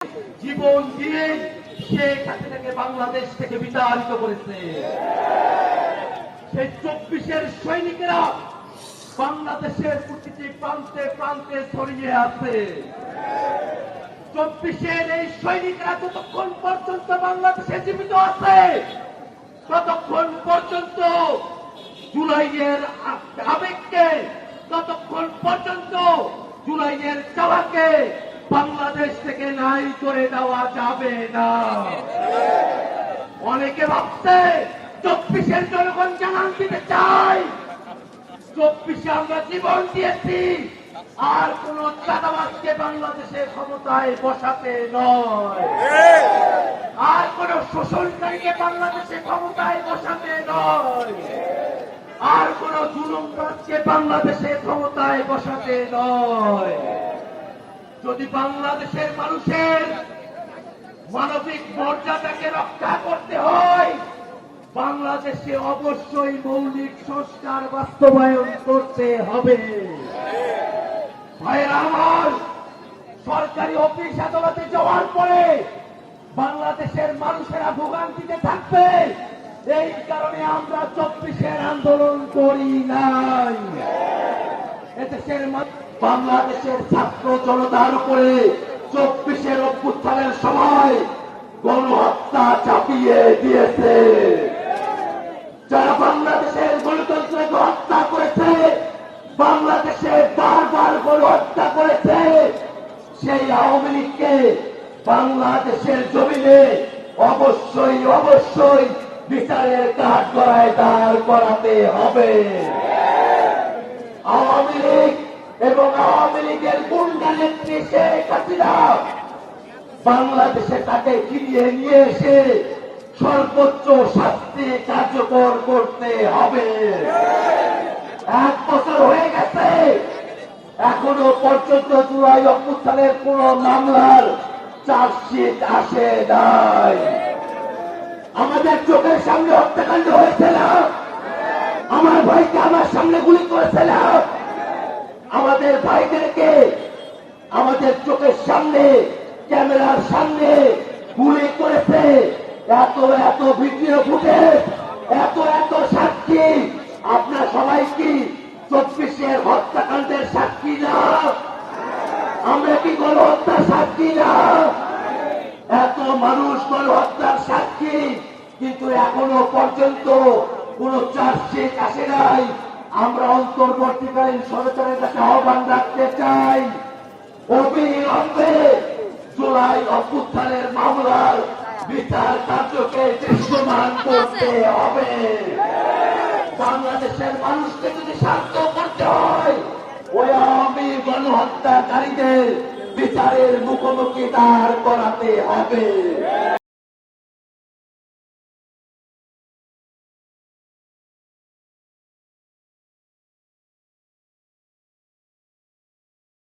জীবন দিয়ে শেখ হাসিনাকে বাংলাদেশ থেকে বিতাড়িত করেছে। সেই 24-এর সৈনিকেরা বাংলাদেশের প্রতিটি প্রান্তে প্রান্তে ছড়িয়ে আছে। 24-এর এই সৈনিকরা যতক্ষণ পর্যন্ত বাংলাদেশে জীবিত আছে ততক্ষণ পর্যন্ত জুলাইয়ের আবেগকে, ততক্ষণ পর্যন্ত জুলাইয়ের চাওয়াকে বাংলাদেশ থেকে নাই করে দেওয়া যাবে না। অনেকে ভাবছে 24-এর জনগণ জানান দিতে চাই 24-এ আমরা জীবন দিয়েছি, আর কোন চাঁদাবাজকে বাংলাদেশের ক্ষমতায় বসাতে নয়, আর কোন শোষণকারীকে বাংলাদেশে ক্ষমতায় বসাতে নয়, আর কোন জুলুমবাজকে বাংলাদেশে ক্ষমতায় বসাতে নয়। যদি বাংলাদেশের মানুষের মানবিক মর্যাদাকে রক্ষা করতে হয়, বাংলাদেশে অবশ্যই মৌলিক সংস্কার বাস্তবায়ন করতে হবে। ভাইয়েরা আমার, সরকারি অফিস আদালতে যাওয়ার পরে বাংলাদেশের মানুষেরা ভোগান্তিতে থাকবে, এই কারণে আমরা 24-এর আন্দোলন করি নাই। এদেশের বাংলাদেশের ছাত্র জনতার উপরে 24-এর অভ্যুত্থানের সময় গণহত্যা চাপিয়ে দিয়েছে। যারা বাংলাদেশের গণতন্ত্রকে হত্যা করেছে, বাংলাদেশে বারবার গণহত্যা করেছে, সেই আওয়ামী লীগকে বাংলাদেশের জমিনে অবশ্যই অবশ্যই বিচারের কাঠগড়ায় দাঁড় করাতে হবে। আওয়ামী লীগ এবং আওয়ামী লীগের গুন্ডা নেত্রী শেখ হাসিনা বাংলাদেশে তাকে ফিরিয়ে নিয়ে এসে সর্বোচ্চ শাস্তি কার্যকর করতে হবে। 1 বছর হয়ে গেছে, এখনো পর্যন্ত জুলাই অভ্যুত্থানের কোন মামলার চার্জশিট আসে নাই। আমাদের চোখের সামনে হত্যাকাণ্ড হয়েছে না, আমার ভাইকে আমার সামনে গুলি করেছে না, আমাদের ভাইদেরকে আমাদের চোখের সামনে ক্যামেরার সামনে গুলি করেছে। এত এত ভিডিও ফুটেজ, এত এত সাক্ষী, আপনার সবাই কি 24-এর হত্যাকাণ্ডের সাক্ষী না? আমরা কি গণহত্যার সাক্ষী না? এত মানুষ গণহত্যার সাক্ষী, কিন্তু এখনো পর্যন্ত কোন চার্জশিট আসে নাই। আমরা অন্তর্বর্তীকালীন সরকারের কাছে আহ্বান রাখতে চাই, অবিলম্বে জুলাই অভ্যুত্থানের মামলার বিচার কার্যকে দৃশ্যমান করতে হবে। বাংলাদেশের মানুষকে যদি শান্ত করতে হয়, ওই আওয়ামী গণহত্যাকারীদের বিচারের মুখোমুখি দাঁড় করাতে হবে।